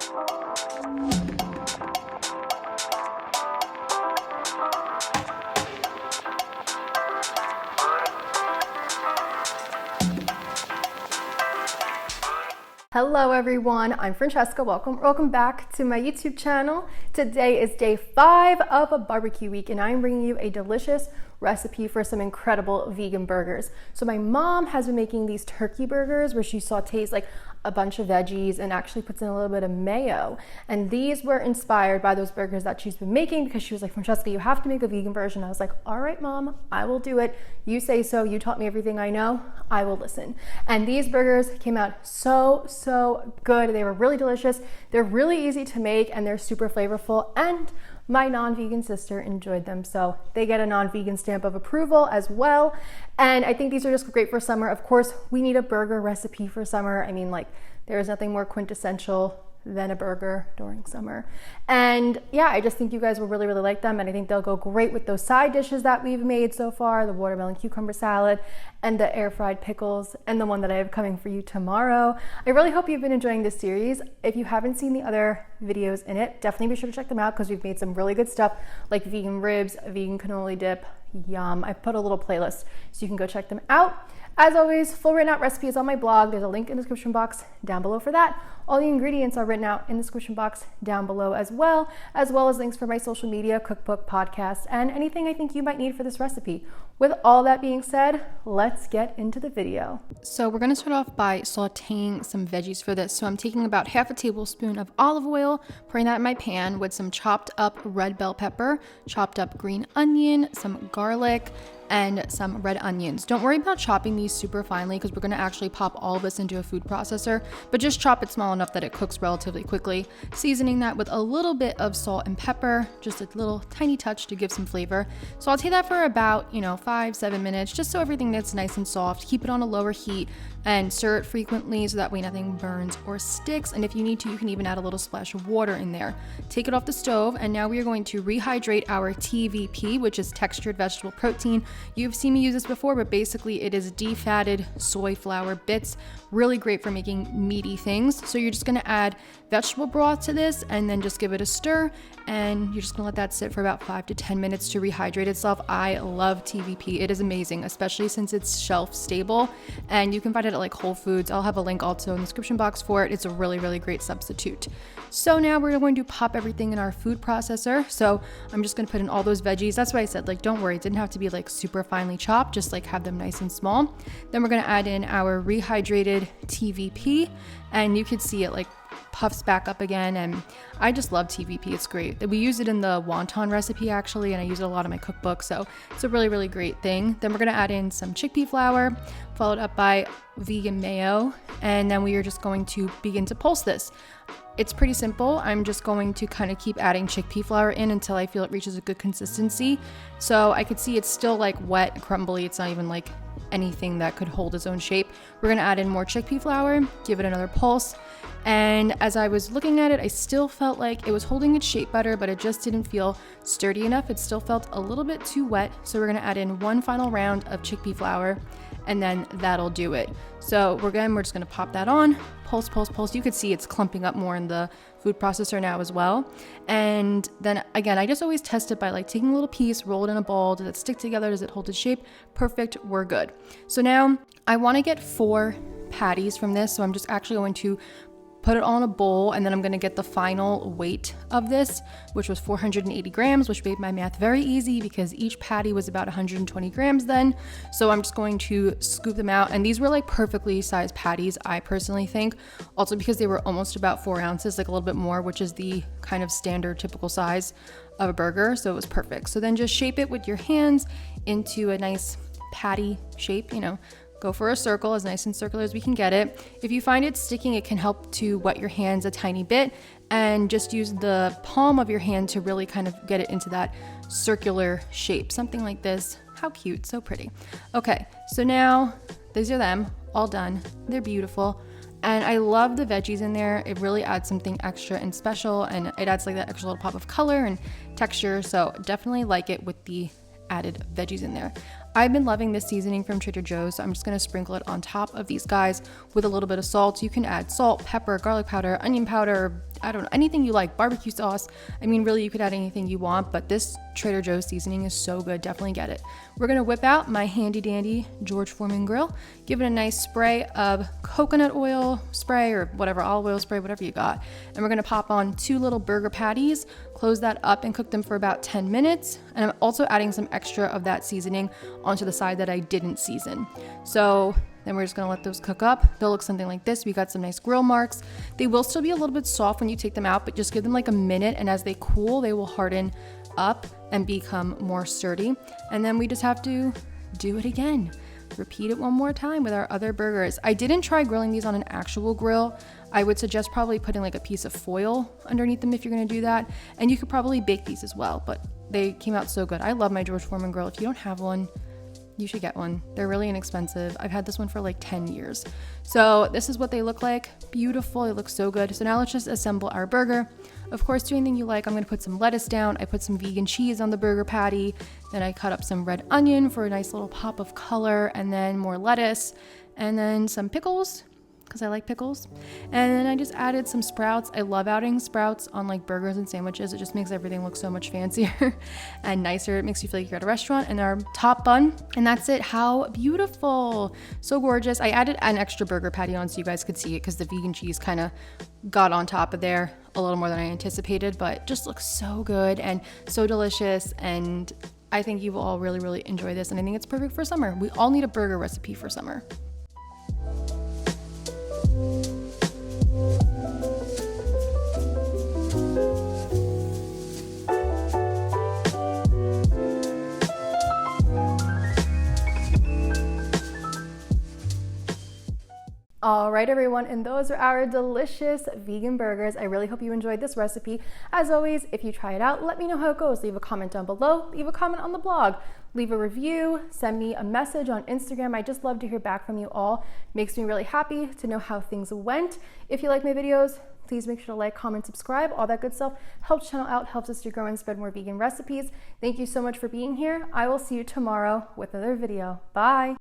Hello everyone, I'm Francesca. Welcome back to my YouTube channel. Today is day 5 of a barbecue week and I'm bringing you a delicious recipe for some incredible vegan burgers. So my mom has been making these turkey burgers where she sautés like a bunch of veggies and actually puts in a little bit of mayo. And these were inspired by those burgers that she's been making because she was like, Francesca, you have to make a vegan version. I was like, all right, Mom, I will do it. You say so. You taught me everything I know. I will listen. And these burgers came out so good. They were really delicious. They're really easy to make and they're super flavorful. And my non-vegan sister enjoyed them, so they get a non-vegan stamp of approval as well. And I think these are just great for summer. Of course, we need a burger recipe for summer. I mean, like, there is nothing more quintessential than a burger during summer. And yeah, I just think you guys will really like them, and I think they'll go great with those side dishes that we've made so far, the watermelon cucumber salad and the air fried pickles and the one that I have coming for you tomorrow. I really hope you've been enjoying this series. If you haven't seen the other videos in it, definitely be sure to check them out because we've made some really good stuff like vegan ribs, vegan cannoli dip, yum. I put a little playlist so you can go check them out. As always, full written out recipe is on my blog. There's a link in the description box down below for that. All the ingredients are written out in the description box down below as well as links for my social media, cookbook, podcast, and anything I think you might need for this recipe. With all that being said, let's get into the video. So we're gonna start off by sauteing some veggies for this. So I'm taking about half a tablespoon of olive oil, pouring that in my pan with some chopped up red bell pepper, chopped up green onion, some garlic, and some red onions. Don't worry about chopping these super finely because we're going to actually pop all of this into a food processor, but just chop it small enough that it cooks relatively quickly. Seasoning that with a little bit of salt and pepper, just a little tiny touch to give some flavor. So I'll take that for about 5-7 minutes just so everything gets nice and soft. Keep it on a lower heat and stir it frequently so that way nothing burns or sticks. And if you need to, you can even add a little splash of water in there. Take it off the stove, and now we are going to rehydrate our TVP, which is textured vegetable protein. You've seen me use this before, but basically it is defatted soy flour bits, really great for making meaty things. So you're just gonna add vegetable broth to this and then just give it a stir, and you're just gonna let that sit for about 5 to 10 minutes to rehydrate itself. I love TVP. It is amazing, especially since it's shelf stable and you can find it at like Whole Foods. I'll have a link also in the description box for it. It's a really great substitute. So now we're going to pop everything in our food processor. So I'm just gonna put in all those veggies. That's why I said, like, don't worry, it didn't have to be like super finely chopped, just like have them nice and small. Then we're gonna add in our rehydrated TVP, and you could see it like puffs back up again, and I just love TVP. It's great. We use it in the wonton recipe actually, and I use it a lot in my cookbook, so it's a really great thing. Then we're gonna add in some chickpea flour, followed up by vegan mayo, and then we are just going to begin to pulse this. It's pretty simple. I'm just going to kind of keep adding chickpea flour in until I feel it reaches a good consistency. So I could see it's still like wet, crumbly. It's not even like anything that could hold its own shape. We're gonna add in more chickpea flour, give it another pulse. And as I was looking at it, I still felt like it was holding its shape better, but it just didn't feel sturdy enough. It still felt a little bit too wet. So we're gonna add in one final round of chickpea flour, and then that'll do it. So we're just gonna pop that on, pulse. You could see it's clumping up more in the food processor now as well. And then again, I just always test it by like taking a little piece, roll it in a ball. Does it stick together? Does it hold its shape? Perfect, we're good. So now I wanna get 4 patties from this. So I'm just actually going to put it on a bowl, and then I'm gonna get the final weight of this, which was 480 grams, which made my math very easy because each patty was about 120 grams then. So I'm just going to scoop them out, and these were like perfectly sized patties, I personally think, also because they were almost about 4 ounces, like a little bit more, which is the kind of standard typical size of a burger, so it was perfect. So then just shape it with your hands into a nice patty shape, go for a circle, as nice and circular as we can get it. If you find it sticking, it can help to wet your hands a tiny bit, and just use the palm of your hand to really kind of get it into that circular shape, something like this. How cute, so pretty. Okay, so now these are them, all done. They're beautiful. And I love the veggies in there. It really adds something extra and special, and it adds like that extra little pop of color and texture. So definitely like it with the added veggies in there. I've been loving this seasoning from Trader Joe's, so I'm just gonna sprinkle it on top of these guys with a little bit of salt. You can add salt, pepper, garlic powder, onion powder, I don't know, anything you like, barbecue sauce. I mean, really, you could add anything you want, but this Trader Joe's seasoning is so good. Definitely get it. We're gonna whip out my handy dandy George Foreman grill, give it a nice spray of coconut oil spray or whatever, olive oil spray, whatever you got. And we're gonna pop on 2 little burger patties, close that up and cook them for about 10 minutes. And I'm also adding some extra of that seasoning onto the side that I didn't season. So then we're just gonna let those cook up. They'll look something like this. We got some nice grill marks. They will still be a little bit soft when you take them out, but just give them like a minute, and as they cool, they will harden up and become more sturdy. And then we just have to do it again. Repeat it one more time with our other burgers. I didn't try grilling these on an actual grill. I would suggest probably putting like a piece of foil underneath them if you're gonna do that. And you could probably bake these as well, but they came out so good. I love my George Foreman grill. If you don't have one, you should get one. They're really inexpensive. I've had this one for like 10 years. So this is what they look like. Beautiful, they look so good. So now let's just assemble our burger. Of course, do anything you like. I'm gonna put some lettuce down. I put some vegan cheese on the burger patty. Then I cut up some red onion for a nice little pop of color, and then more lettuce, and then some pickles, because I like pickles. And then I just added some sprouts. I love adding sprouts on like burgers and sandwiches. It just makes everything look so much fancier and nicer. It makes you feel like you're at a restaurant. And our top bun, and that's it. How beautiful. So gorgeous. I added an extra burger patty on so you guys could see it, because the vegan cheese kind of got on top of there a little more than I anticipated, but just looks so good and so delicious. And I think you will all really, really enjoy this. And I think it's perfect for summer. We all need a burger recipe for summer. All right, everyone, and those are our delicious vegan burgers. I really hope you enjoyed this recipe. As always, if you try it out, let me know how it goes. Leave a comment down below, leave a comment on the blog, leave a review, send me a message on Instagram. I just love to hear back from you all. Makes me really happy to know how things went. If you like my videos, please make sure to like, comment, subscribe, all that good stuff. Helps the channel out, helps us to grow and spread more vegan recipes. Thank you so much for being here. I will see you tomorrow with another video. Bye.